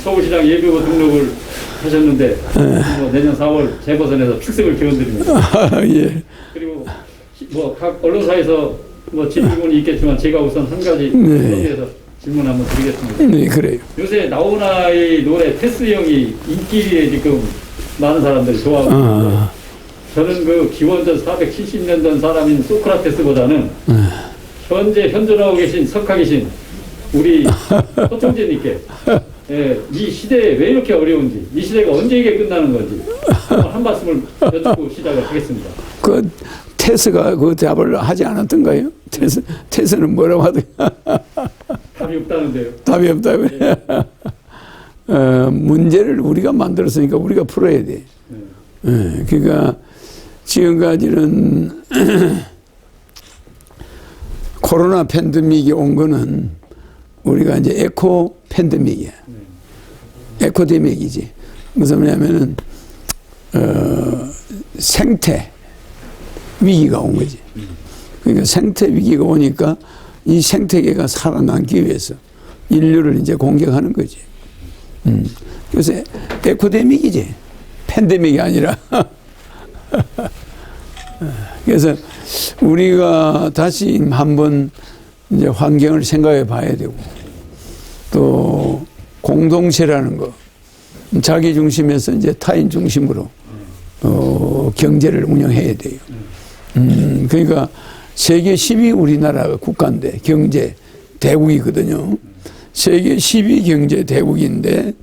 서울시장 예비후보 등록을 하셨는데 뭐 내년 4월 재보선에서 출석을 기원드립니다. 예. 그리고 뭐 각 언론사에서 뭐 질문이 있겠지만 제가 우선 한 가지 정리해서 질문 한번 드리겠습니다. 네, 그래요. 요새 나훈아의 노래 테스 형이 인기에 지금 많은 사람들이 좋아하고 있는데 저는 그 기원전 470년 전 사람인 소크라테스보다는 현재 현존하고 계신 석학이신 우리 서청재님께 이 시대에 왜 이렇게 어려운지, 이 시대가 언제 이게 끝나는 건지 한 말씀을 여쭙고 시작을 하겠습니다. 그 테스가 그 답을 하지 않았던가요? 테스는 뭐라고 하던가? 답이 없다는데요. 답이 없다고요? 문제를 우리가 만들었으니까 우리가 풀어야 돼. 그러니까 지금까지는 코로나 팬데믹이 온 거는 우리가 이제 에코 팬데믹이야. 에코데믹이지. 무슨 말이냐면은 생태 위기가 온 거지. 그러니까 생태 위기가 오니까 이 생태계가 살아남기 위해서 인류를 이제 공격하는 거지. 그래서 에코데믹이지. 팬데믹이 아니라. 그래서 우리가 다시 한번 이제 환경을 생각해 봐야 되고 또 공동체라는 거 자기 중심에서 이제 타인 중심으로 경제를 운영해야 돼요. 그러니까 세계 10위 우리나라가 국가인데 경제 대국이거든요. 세계 10위 경제 대국인데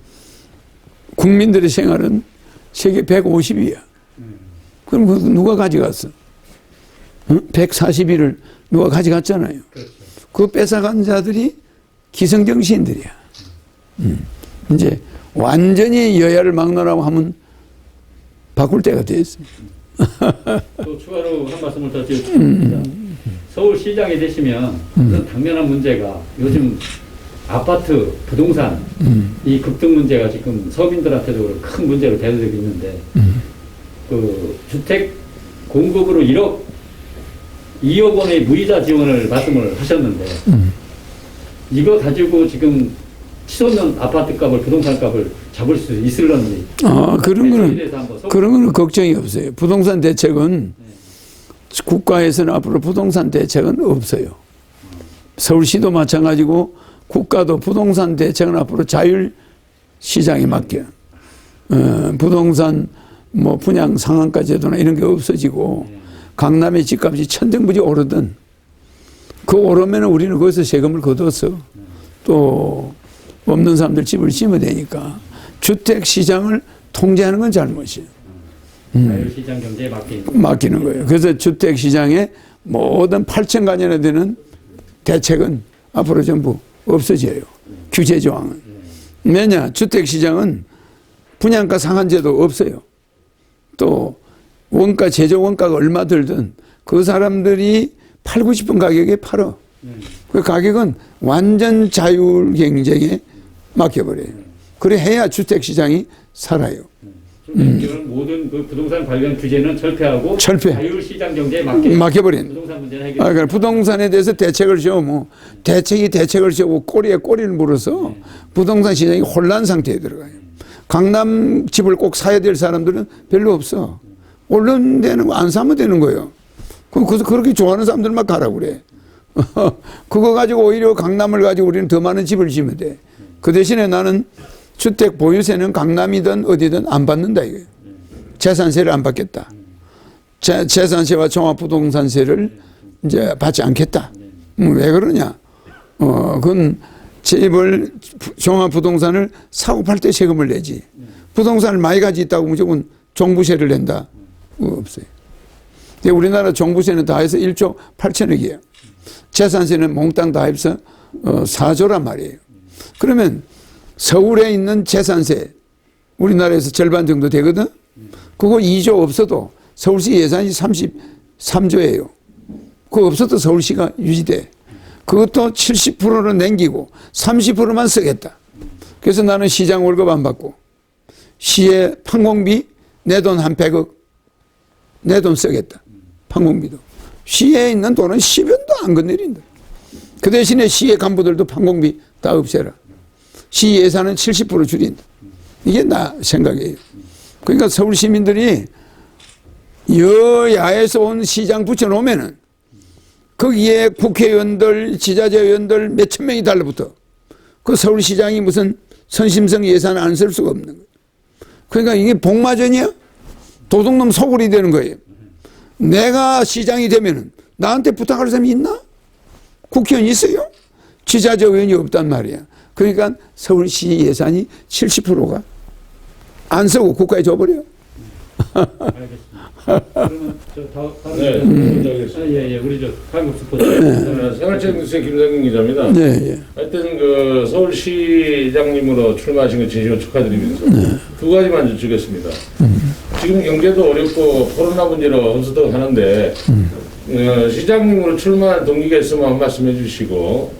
국민들의 생활은 세계 150위야. 그럼 그거 누가 가져갔어? 140위를 누가 가져갔잖아요. 그 뺏어간 자들이 기성정치인들이야. 이제 완전히 여야를 막론하고 하면 바꿀 때가 됐습니다. 또 추가로 한 말씀을 더 드리겠습니다. 서울시장이 되시면 그런 당면한 문제가 요즘 아파트, 부동산 이 급등 문제가 지금 서민들한테도 큰 문제로 대두되고 있는데 그 주택 공급으로 2억 원의 무이자 지원을 말씀을 하셨는데 이거 가지고 지금 치솟는 아파트 값을 부동산 값을 잡을 수 있을런지 그런 거는 걱정이 없어요. 부동산 대책은 국가에서는 앞으로 부동산 대책은 없어요. 서울시도 마찬가지고 국가도 부동산 대책은 앞으로 자율 시장에 맡겨. 부동산 뭐 분양 상한가 제도나 이런 게 없어지고 강남의 집값이 천정부지 오르든 그 오르면 우리는 거기서 세금을 거둬서 또 없는 사람들 집을 지으면 되니까 주택 시장을 통제하는 건 잘못이에요. 자율시장 경제에 맡기는 거예요. 그래서 주택 시장에 모든 8,000가량에 되는 대책은 앞으로 전부 없어져요. 규제 조항은. 왜냐? 주택 시장은 분양가 상한제도 없어요. 또 원가, 제조 원가가 얼마 들든 그 사람들이 팔고 싶은 가격에 팔어. 그 가격은 완전 자율 경쟁에 맡겨버려요. 그래 해야 주택 시장이 살아요. 모든 그 부동산 관련 규제는 철폐하고 자율 시장 경제에 맡겨버린. 부동산 문제는 해결. 그러니까 부동산에 대해서 대책을 세워 뭐 대책을 세우고 꼬리에 꼬리를 물어서 부동산 시장이 혼란 상태에 들어가요. 강남 집을 꼭 사야 될 사람들은 별로 없어. 오른 데는 안 사면 되는 거예요. 그래서 그렇게 좋아하는 사람들만 가라고 그래. 그거 가지고 오히려 강남을 가지고 우리는 더 많은 집을 지으면 돼. 그 대신에 나는 주택 보유세는 강남이든 어디든 안 받는다 이거예요. 재산세를 안 받겠다. 재산세와 종합부동산세를 이제 받지 않겠다. 왜 그러냐? 그건 집을 종합부동산을 사고 팔 때 세금을 내지. 부동산을 많이 가지고 있다고 무조건 종부세를 낸다. 없어요. 우리나라 종부세는 다 해서 1조 8천억이에요. 재산세는 몽땅 다 해서 4조란 말이에요. 그러면 서울에 있는 재산세 우리나라에서 절반 정도 되거든. 그거 2조 없어도 서울시 예산이 33조예요. 그거 없어도 서울시가 유지돼. 그것도 70%는 남기고 30%만 쓰겠다. 그래서 나는 시장 월급 안 받고 시의 판공비 내 돈 한 100억 내 돈 쓰겠다. 판공비도. 시에 있는 돈은 10원도 안 건드린다. 그 대신에 시의 간부들도 판공비 다 없애라. 시 예산은 70% 줄인다. 이게 나 생각이에요. 그러니까 서울 시민들이 여야에서 온 시장 붙여놓으면은 거기에 국회의원들, 지자체의원들 몇천 명이 달라붙어. 그 서울시장이 무슨 선심성 예산 안 쓸 수가 없는 거예요. 그러니까 이게 복마전이야? 도둑놈 소굴이 되는 거예요. 내가 시장이 되면은 나한테 부탁할 사람이 있나? 국회의원 있어요? 지자체 의원이 없단 말이야. 그러니까 서울시 예산이 70%가 안 쓰고 국가에 줘버려. 알겠습니다. 그러면 다음 네, 먼저 하겠습니다. 예, 우리 저 한국 스포츠. 생활체육 뉴스의 김성균 기자입니다. 네, 하여튼 그 서울시장님으로 출마하신 거 진심으로 축하드리면서 두 가지만 여쭙겠습니다. 지금 경제도 어렵고 코로나 문제로 혼수도 하는데 시장님으로 출마한 동기가 있으면 한 말씀 해주시고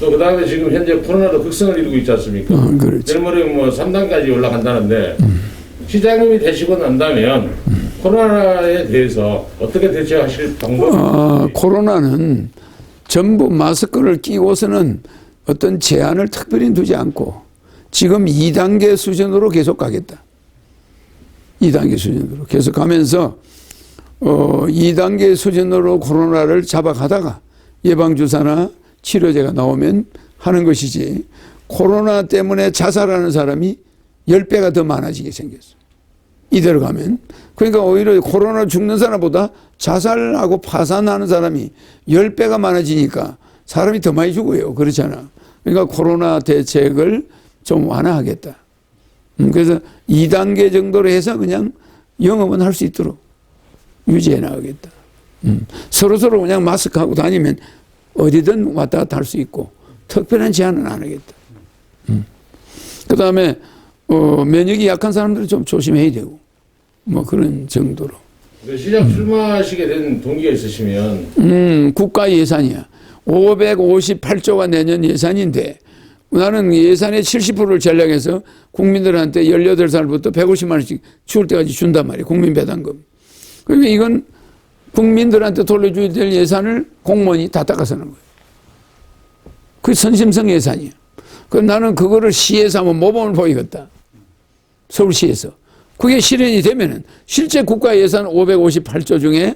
또 그 다음에 지금 현재 코로나도 극성을 이루고 있지 않습니까? 그렇죠. 내일 모레 뭐 3단까지 올라간다는데 시장님이 되시고 난다면 코로나에 대해서 어떻게 대처하실 방법이 코로나는 전부 마스크를 끼고서는 어떤 제한을 특별히 두지 않고 지금 2단계 수준으로 계속 가겠다. 2단계 수준으로 계속 가면서 2단계 수준으로 코로나를 잡아가다가 예방주사나 치료제가 나오면 하는 것이지 코로나 때문에 자살하는 사람이 10배가 더 많아지게 생겼어. 이대로 가면. 그러니까 오히려 코로나 죽는 사람보다 자살하고 파산하는 사람이 10배가 많아지니까 사람이 더 많이 죽어요. 그렇잖아. 그러니까 코로나 대책을 좀 완화하겠다. 그래서 2단계 정도로 해서 그냥 영업은 할 수 있도록 유지해 나가겠다. 서로서로 그냥 마스크하고 다니면 어디든 왔다 갔다 할 수 있고 특별한 제한은 안 하겠다. 그 다음에 면역이 약한 사람들은 좀 조심해야 되고 뭐 그런 정도로. 시장 출마하시게 된 동기가 있으시면 국가 예산이야. 558조가 내년 예산인데 나는 예산의 70%를 전략해서 국민들한테 18살부터 150만 원씩 죽을 때까지 준단 말이에요. 국민배당금. 그러니까 이건 국민들한테 돌려줘야 될 예산을 공무원이 다 닦아서는 거예요. 그게 선심성 예산이야. 그럼 나는 그거를 시에서 한번 모범을 보이겠다. 서울시에서. 그게 실현이 되면은 실제 국가 예산 558조 중에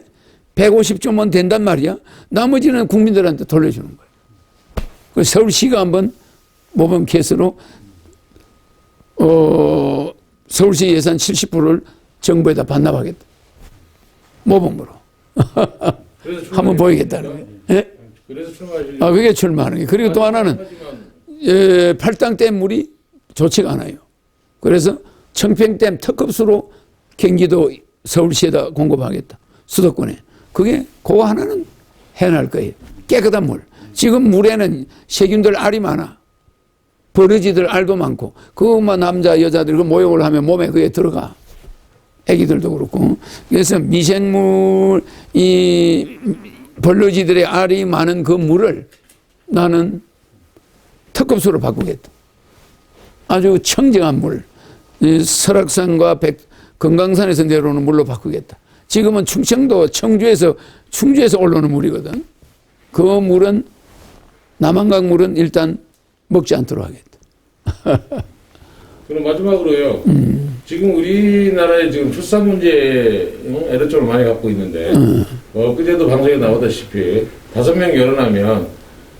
150조만 된단 말이야. 나머지는 국민들한테 돌려주는 거예요. 그래서 서울시가 한번 모범 케이스로 서울시 예산 70%를 정부에다 반납하겠다. 모범으로. 한번 보이겠다는 거예요. 예? 그래서 출마하시려고. 그게 출마하는 거예요. 그리고 또 하나는 팔당댐 물이 좋지가 않아요. 그래서 청평댐 특급수로 경기도 서울시에다 공급하겠다. 수도권에. 그거 하나는 해낼 거예요. 깨끗한 물. 지금 물에는 세균들 알이 많아. 버러지들 알도 많고 그것만 남자 여자들 그 모욕을 하면 몸에 그게 들어가. 애기들도 그렇고. 그래서 미생물 이 벌러지들의 알이 많은 그 물을 나는 특급수로 바꾸겠다. 아주 청정한 물. 설악산과 금강산에서 내려오는 물로 바꾸겠다. 지금은 충청도 청주에서 올라오는 물이거든. 그 물은 남한강 물은 일단 먹지 않도록 하겠다. 그럼 마지막으로요. 지금 우리나라에 지금 출산 문제에 애로점을 많이 갖고 있는데 그제도 방송에 나오다시피 5명 결혼하면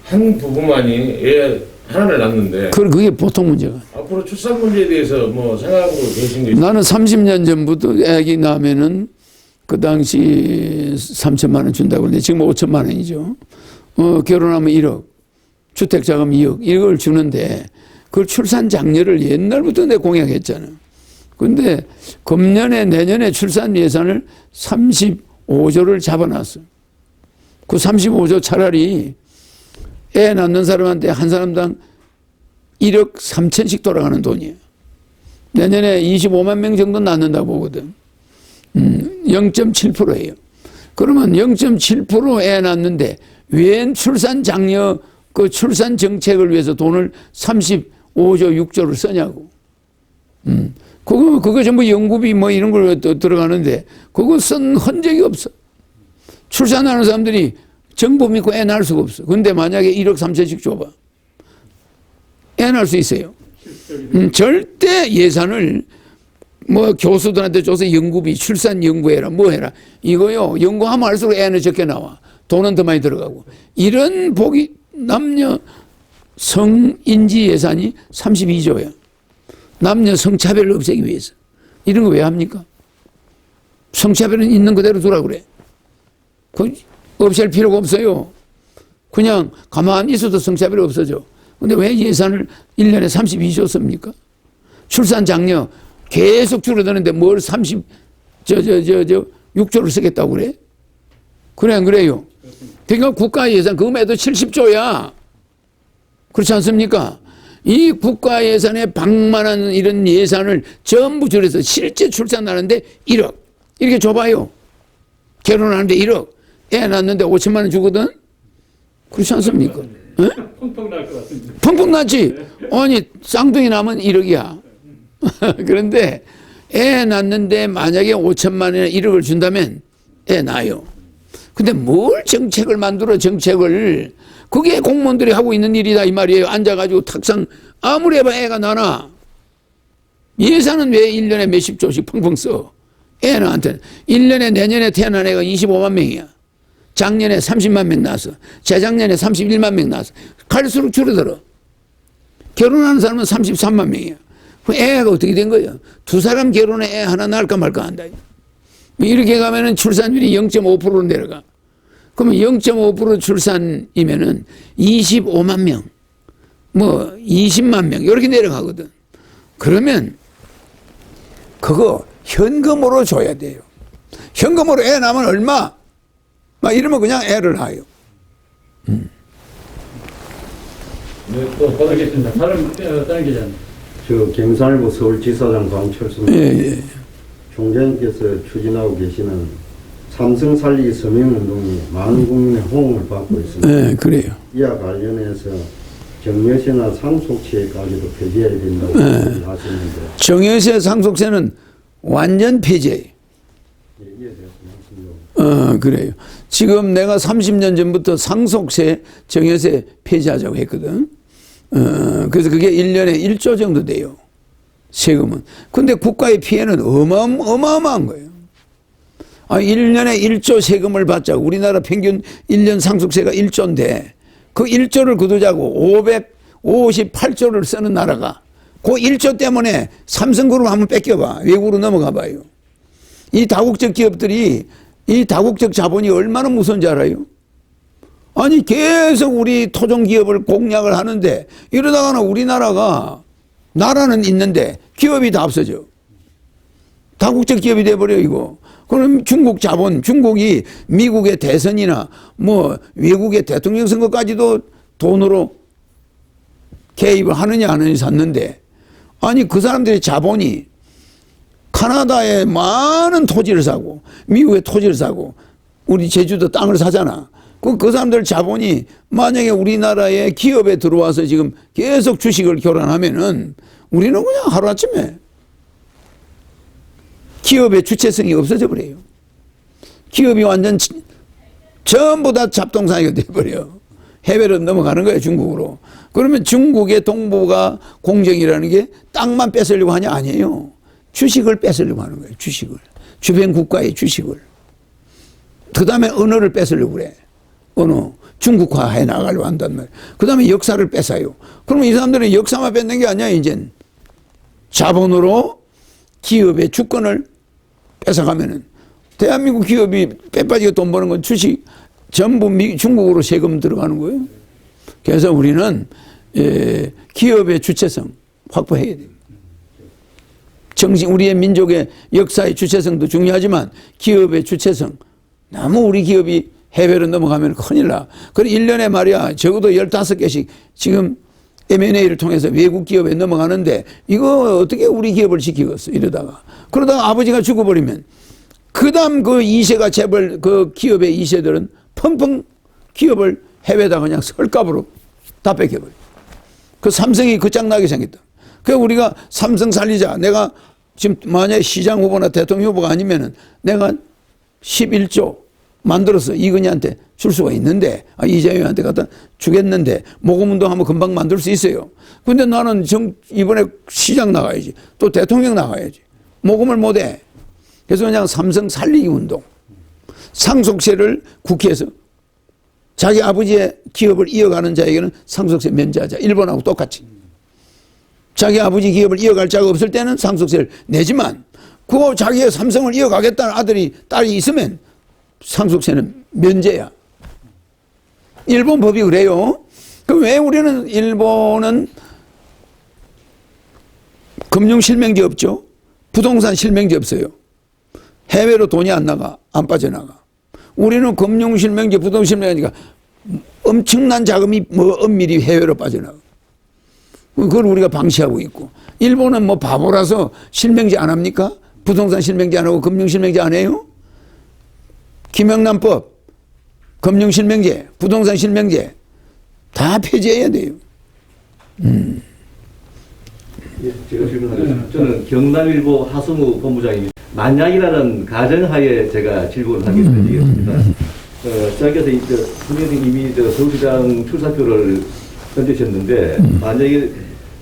한 부부만이 애 하나를 낳는데 그게 보통 문제가. 앞으로 출산 문제에 대해서 뭐 생각하고 계신 게 있어요? 나는 30년 전부터 애기 낳으면은 그 당시 3천만 원 준다고 그러는데 지금 5천만 원이죠. 결혼하면 1억, 주택자금 2억, 이걸 주는데 그 출산 장려를 옛날부터 내 공약했잖아. 근데 금년에 내년에 출산 예산을 35조를 잡아놨어. 그 35조 차라리 애 낳는 사람한테 한 사람당 1억 3천씩 돌아가는 돈이에요. 내년에 25만 명 정도 낳는다고 보거든. 0.7%예요. 그러면 0.7% 애 낳는데 웬 출산 장려 그 출산 정책을 위해서 돈을 35조 6조를 쓰냐고. 그거 전부 연구비 뭐 이런 걸 들어가는데 그거 쓴 흔적이 없어. 출산하는 사람들이 정부 믿고 애 낳을 수가 없어. 근데 만약에 1억 3천씩 줘봐. 애 낳을 수 있어요. 절대 예산을 뭐 교수들한테 줘서 연구비, 출산 연구해라, 뭐 해라. 이거요, 연구하면 할수록 애는 적게 나와. 돈은 더 많이 들어가고. 이런 복이, 남녀 성인지 예산이 32조야. 남녀 성차별을 없애기 위해서. 이런 거 왜 합니까? 성차별은 있는 그대로 두라 그래. 그 없앨 필요가 없어요. 그냥 가만히 있어도 성차별이 없어져. 근데 왜 예산을 1년에 32조 씁니까? 출산 장려 계속 줄어드는데 뭘 6조를 쓰겠다고 그래? 그래, 안 그래요? 그러니까 국가 예산, 그거에도 70조야. 그렇지 않습니까? 이 국가 예산에 방만한 이런 예산을 전부 줄여서 실제 출산하는데 1억. 이렇게 줘봐요. 결혼하는데 1억. 애 낳는데 5천만 원 주거든? 그렇지 않습니까? 네? 펑펑 날 것 같습니다. 펑펑 났지? 아니, 쌍둥이 나면 1억이야. 그런데 애 낳는데 만약에 5천만 원이나 1억을 준다면 애 낳아요. 근데 뭘 정책을 만들어, 정책을. 그게 공무원들이 하고 있는 일이다 이 말이에요. 앉아가지고 탁상 아무리 해봐 애가 나나. 예산은 왜 1년에 몇십 조씩 펑펑 써? 애한테는 1년에 내년에 태어난 애가 25만 명이야. 작년에 30만 명 낳았어. 재작년에 31만 명 낳았어. 갈수록 줄어들어. 결혼하는 사람은 33만 명이야. 그 애가 어떻게 된 거예요? 두 사람 결혼해 애 하나 낳을까 말까 한다. 이렇게 가면은 출산율이 0.5%로 내려가. 그러면 0.5% 출산이면은 25만 명, 뭐 20만 명 이렇게 내려가거든. 그러면 그거 현금으로 줘야 돼요. 현금으로 애 낳으면 얼마? 막 이러면 그냥 애를 낳아요. 네, 또 받겠습니다. 다른 기자님. 저 경산일보 서울지사장 강철수입니다. 예. 총장님께서 추진하고 계시는 삼성 살리기 서명운동이 많은 국민의 호응을 받고 있습니다. 네, 그래요. 이와 관련해서 정여세나 상속세까지도 폐지해야 된다고 하시는데 정여세 상속세는 완전 폐지예요. 여기에 대해서 말씀 좀. 그래요. 지금 내가 30년 전부터 상속세, 정여세 폐지하자고 했거든. 그래서 그게 1년에 1조 정도 돼요. 세금은. 근데 국가의 피해는 어마어마한 거예요. 1년에 1조 세금을 받자고. 우리나라 평균 1년 상속세가 1조인데 그 1조를 거두자고 558조를 쓰는 나라가 그 1조 때문에 삼성그룹 한번 뺏겨봐. 외국으로 넘어가 봐요. 이 다국적 기업들이 이 다국적 자본이 얼마나 무서운지 알아요? 아니 계속 우리 토종 기업을 공략을 하는데 이러다가는 우리나라가 나라는 있는데 기업이 다 없어져. 다국적 기업이 돼버려 이거. 그럼 중국 자본, 중국이 미국의 대선이나 뭐 외국의 대통령 선거까지도 돈으로 개입을 하느냐 안 하느냐 샀는데 아니 그 사람들의 자본이 카나다에 많은 토지를 사고 미국의 토지를 사고 우리 제주도 땅을 사잖아. 그 사람들 자본이 만약에 우리나라의 기업에 들어와서 지금 계속 주식을 교란하면은 우리는 그냥 하루아침에 기업의 주체성이 없어져 버려요. 기업이 완전 전부 다 잡동사니가 돼버려. 해외로 넘어가는 거예요, 중국으로. 그러면 중국의 동북아 공정이라는 게 땅만 뺏으려고 하냐? 아니에요. 주식을 뺏으려고 하는 거예요, 주식을. 주변 국가의 주식을. 그 다음에 언어를 뺏으려고 그래. 언어. 중국화해 나가려고 한단 말이에요. 그 다음에 역사를 뺏어요. 그러면 이 사람들은 역사만 뺏는 게 아니야, 이젠. 자본으로 기업의 주권을 뺏어가면은 대한민국 기업이 빼빠지게 돈 버는 건 주식 전부 중국으로 세금 들어가는 거예요. 그래서 우리는 기업의 주체성 확보해야 돼요. 우리의 민족의 역사의 주체성도 중요하지만 기업의 주체성. 너무 우리 기업이 해외로 넘어가면 큰일 나. 그래 1년에 말이야 적어도 15개씩 지금 M&A를 통해서 외국 기업에 넘어가는데 이거 어떻게 우리 기업을 지키겠어 이러다가. 그러다가 아버지가 죽어버리면 그 다음 그 2세가 재벌 그 기업의 2세들은 펑펑 기업을 해외에다 그냥 설값으로 다 뺏겨버려. 그 삼성이 끝장나게 생겼다. 그래서 우리가 삼성 살리자. 내가 지금 만약에 시장 후보나 대통령 후보가 아니면은 내가 11조 만들어서 이건희한테 줄 수가 있는데, 이재명한테 갖다 주겠는데, 모금운동하면 금방 만들 수 있어요. 근데 나는 이번에 시장 나가야지. 또 대통령 나가야지. 모금을 못해. 그래서 그냥 삼성 살리기 운동. 상속세를 국회에서 자기 아버지의 기업을 이어가는 자에게는 상속세 면제하자. 일본하고 똑같이. 자기 아버지 기업을 이어갈 자가 없을 때는 상속세를 내지만, 그거 자기의 삼성을 이어가겠다는 아들이, 딸이 있으면 상속세는 면제야. 일본 법이 그래요. 그럼 왜 우리는 일본은 금융 실명제 없죠? 부동산 실명제 없어요. 해외로 돈이 안 나가, 안 빠져나가. 우리는 금융 실명제, 부동산 실명제니까 엄청난 자금이 엄밀히 해외로 빠져나가. 그걸 우리가 방치하고 있고. 일본은 뭐 바보라서 실명제 안 합니까? 부동산 실명제 안 하고 금융 실명제 안 해요? 김영란법, 금융 실명제, 부동산 실명제 다 폐지해야 돼요. 예, 제가 질문하겠습니다. 저는 경남일보 하승우 본부장입니다. 만약이라는 가정하에 제가 질문을 하게 되겠습니다. 시장께서 분명히 이미 서울시장 출사표를 던지셨는데,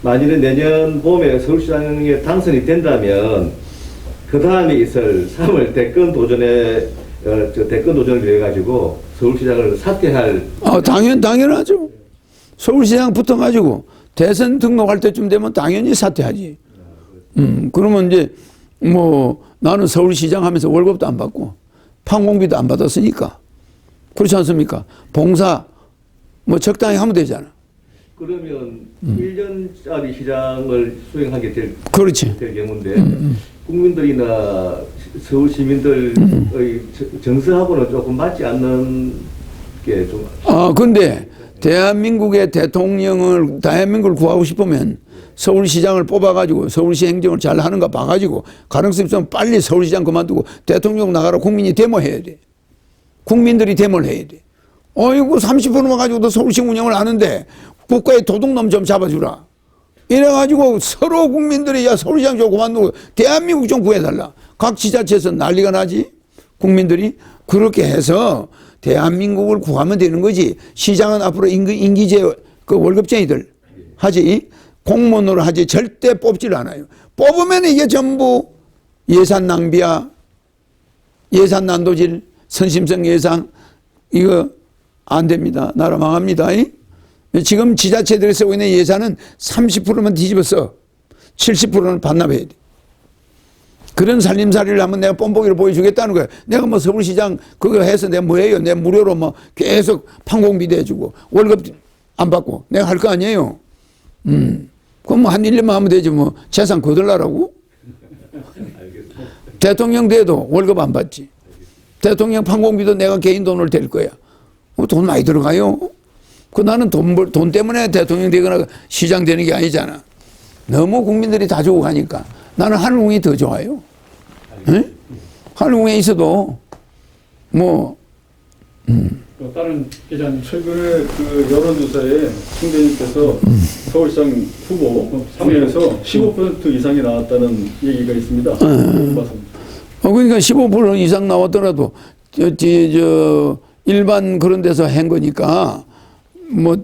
만일에 내년 봄에 서울시장에 당선이 된다면 그 다음에 있을 3월 대권 도전을 위해 가지고 서울시장을 사퇴할. 당연하죠. 서울시장 붙어가지고 대선 등록할 때쯤 되면 당연히 사퇴하지. 그러면 이제 뭐 나는 서울시장 하면서 월급도 안 받고 판공비도 안 받았으니까. 그렇지 않습니까? 봉사 뭐 적당히 하면 되잖아. 그러면 1년짜리 시장을 수행하게 될 경우인데 국민들이나 서울 시민들의 정서하고는 조금 맞지 않는 게 좀. 근데 대한민국의 대한민국을 구하고 싶으면 서울시장을 뽑아가지고 서울시 행정을 잘 하는가 봐가지고 가능성이 있으면 빨리 서울시장 그만두고 대통령 나가라 국민이 데모해야 돼. 국민들이 데모를 해야 돼. 어이구 30%만 가지고도 서울시 운영을 하는데 국가의 도둑놈 좀 잡아주라. 이래가지고 서로 국민들이 야 서울시장 좀 그만두고 대한민국 좀 구해달라. 각 지자체에서 난리가 나지. 국민들이 그렇게 해서 대한민국을 구하면 되는 거지. 시장은 앞으로 임기제 그 월급쟁이들 하지. 공무원으로 하지. 절대 뽑질 않아요. 뽑으면 이게 전부 예산 낭비야. 예산 난도질, 선심성 예산 이거 안 됩니다. 나라 망합니다. 지금 지자체들이 쓰고 있는 예산은 30%만 뒤집어서 70%는 반납해야 돼. 그런 살림살이를 하면 내가 뽐보기를 보여주겠다는 거야. 내가 뭐 서울시장 그거 해서 내가 뭐 해요? 내가 무료로 뭐 계속 판공비도 해주고 월급 안 받고 내가 할 거 아니에요. 그럼 뭐 한 1년만 하면 되지 뭐 재산 거들라라고? 대통령 돼도 월급 안 받지. 대통령 판공비도 내가 개인 돈을 댈 거야. 돈 많이 들어가요. 나는 돈 때문에 대통령 되거나 시장 되는 게 아니잖아. 너무 국민들이 다 주고 가니까 나는 하늘궁이 더 좋아요. 하늘궁에 있어도 뭐 다른 기자님. 최근에 그 여론조사에 총대님께서 서울시장 후보 3위에서 15% 이상이 나왔다는 얘기가 있습니다. 그러니까 15% 이상 나왔더라도 일반 그런 데서 한 거니까 뭐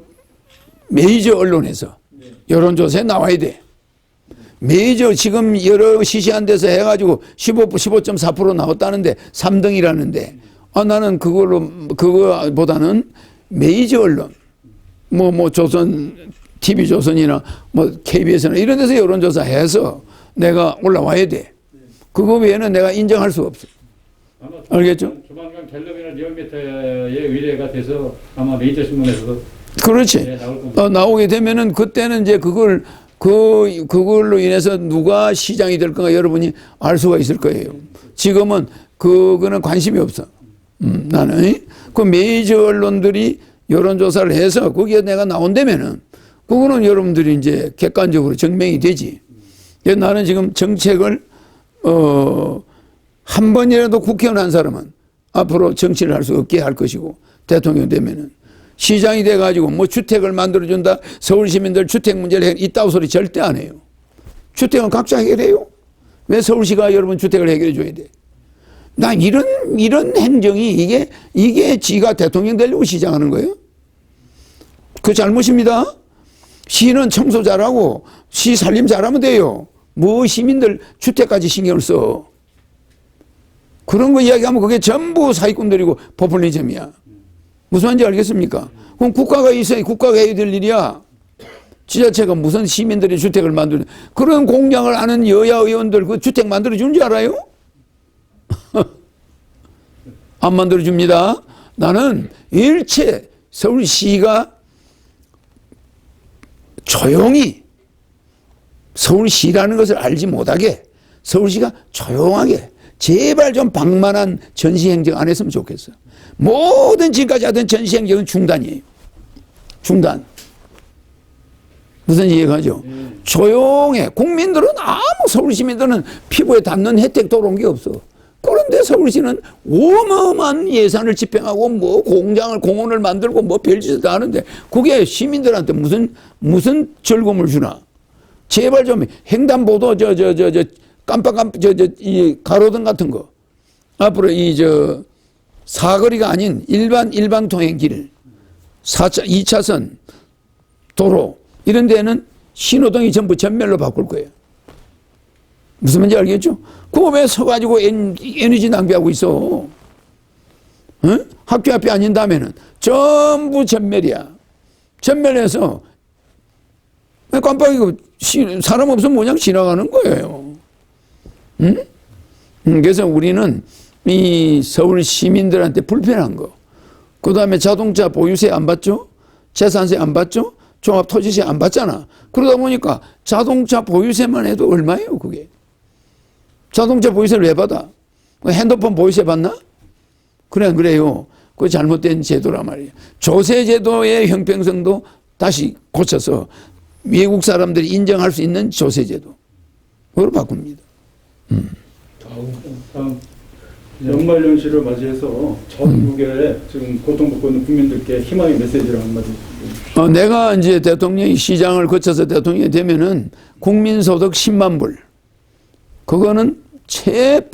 메이저 언론에서 여론조사에 나와야 돼. 메이저 지금 여러 시시한 데서 해가지고 15.4% 나왔다는데 3등이라는데 나는 그거보다는 메이저 언론 뭐 조선 TV조선이나 뭐 KBS나 이런 데서 여론조사 해서 내가 올라와야 돼. 그거 외에는 내가 인정할 수 없어. 알겠죠? 조만간 갤럽이나 리얼미터에 의뢰가 돼서 아마 메이저 신문에서도 그렇지. 나오게 되면은 그때는 이제 그걸로 인해서 누가 시장이 될 건가 여러분이 알 수가 있을 거예요. 지금은 그거는 관심이 없어. 나는 그 메이저 언론들이 여론조사를 해서 거기에 내가 나온다면은 그거는 여러분들이 이제 객관적으로 증명이 되지. 나는 지금 정책을 한 번이라도 국회의원 한 사람은 앞으로 정치를 할 수 없게 할 것이고 대통령 되면은 시장이 돼가지고 뭐 주택을 만들어준다. 서울 시민들 주택 문제를 이따위 소리 절대 안 해요. 주택은 각자 해결해요. 왜 서울시가 여러분 주택을 해결해 줘야 돼? 나 이런 행정이 이게 지가 대통령 되려고 시작하는 거예요? 그 잘못입니다. 시는 청소 잘하고 시 살림 잘하면 돼요. 뭐 시민들 주택까지 신경을 써. 그런 거 이야기하면 그게 전부 사기꾼들이고 포퓰리즘이야. 무슨 말인지 알겠습니까? 그럼 국가가 있어야 국가가 해야 될 일이야. 지자체가 무슨 시민들의 주택을 만드는 그런 공장을 아는 여야 의원들 그 주택 만들어주는 줄 알아요? 안 만들어줍니다. 나는 일체 서울시가 조용히 서울시라는 것을 알지 못하게 서울시가 조용하게 제발 좀 방만한 전시행정 안 했으면 좋겠어. 모든 지금까지 하던 전시행정은 중단이에요. 중단. 무슨 이해가죠? 조용해. 국민들은 아무 서울 시민들은 피부에 닿는 혜택 돌아온 게 없어. 그런데 서울시는 어마어마한 예산을 집행하고 뭐 공원을 만들고 뭐 별짓을 다 하는데 그게 시민들한테 무슨 즐거움을 주나? 제발 좀 횡단보도 이 가로등 같은 거 앞으로 사거리가 아닌 일반 통행길 2차선 도로 이런 데는 신호등이 전부 전멸로 바꿀 거예요. 무슨 말인지 알겠죠? 그거 왜 서가지고 에너지 낭비하고 있어? 응? 학교 앞이 아닌 다음에는 전부 전멸이야. 전멸해서 깜빡이고 사람 없으면 그냥 지나가는 거예요. 응? 그래서 우리는 이 서울 시민들한테 불편한 거. 그 다음에 자동차 보유세 안 받죠? 재산세 안 받죠? 종합토지세 안 받잖아. 그러다 보니까 자동차 보유세만 해도 얼마예요, 그게? 자동차 보유세를 왜 받아? 핸드폰 보유세 받나? 그래요. 그거 잘못된 제도란 말이에요. 조세제도의 형평성도 다시 고쳐서 외국 사람들이 인정할 수 있는 조세제도. 그걸 바꿉니다. 다음 연말연시를 맞이해서 전국에 지금 고통받고 있는 국민들께 희망의 메시지를 한마디 해주십시오. 내가 이제 대통령이 시장을 거쳐서 대통령이 되면은 국민소득 10만 불. 그거는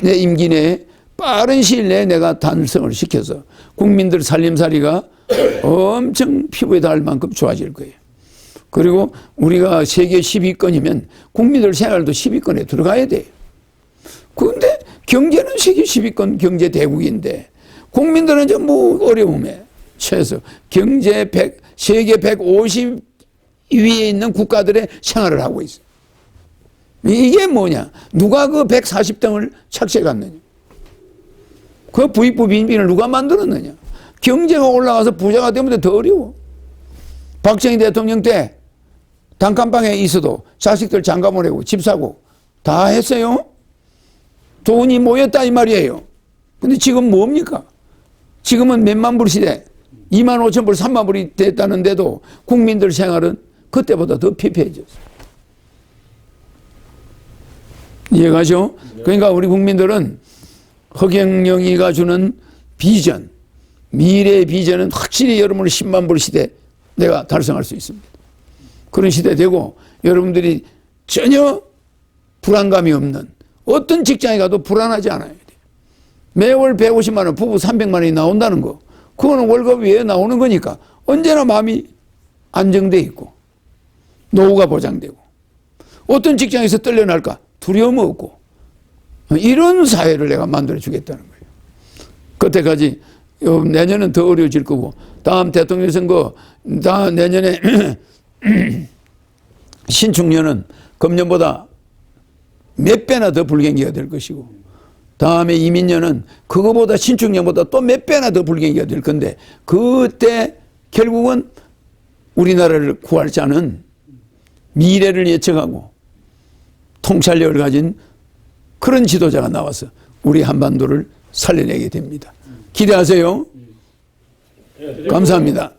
내 임기 내에 빠른 시일 내에 내가 달성을 시켜서 국민들 살림살이가 엄청 피부에 닿을 만큼 좋아질 거예요. 그리고 우리가 세계 10위권이면 국민들 생활도 10위권에 들어가야 돼요. 그런데 경제는 세계 10위권 경제 대국인데 국민들은 전부 어려움에 처해서 세계 150위에 있는 국가들의 생활을 하고 있어요. 이게 뭐냐? 누가 그 140등을 착취해 갔느냐? 그 부익부 빈빈을 누가 만들었느냐? 경제가 올라가서 부자가 되면 더 어려워. 박정희 대통령 때 단칸방에 있어도 자식들 장가 보내고 집 사고 다 했어요. 돈이 모였다 이 말이에요. 근데 지금 뭡니까? 지금은 몇만 불 시대 2만 5천 불 3만 불이 됐다는데도 국민들 생활은 그때보다 더 피폐해졌어요. 이해가죠? 그러니까 우리 국민들은 허경영이가 주는 비전, 미래의 비전은 확실히 여러분의 10만 불 시대 내가 달성할 수 있습니다. 그런 시대 되고 여러분들이 전혀 불안감이 없는 어떤 직장에 가도 불안하지 않아요. 매월 150만 원, 부부 300만 원이 나온다는 거. 그거는 월급 위에 나오는 거니까 언제나 마음이 안정돼 있고 노후가 보장되고 어떤 직장에서 떨려날까 두려움 없고 이런 사회를 내가 만들어 주겠다는 거예요. 그때까지 내년은 더 어려워질 거고 다음 대통령 선거 내년에 신축년은 금년보다 몇 배나 더 불경기가 될 것이고 다음에 이민년은 그거보다 신축년보다 또 몇 배나 더 불경기가 될 건데 그때 결국은 우리나라를 구할 자는 미래를 예측하고 통찰력을 가진 그런 지도자가 나와서 우리 한반도를 살려내게 됩니다. 기대하세요. 감사합니다.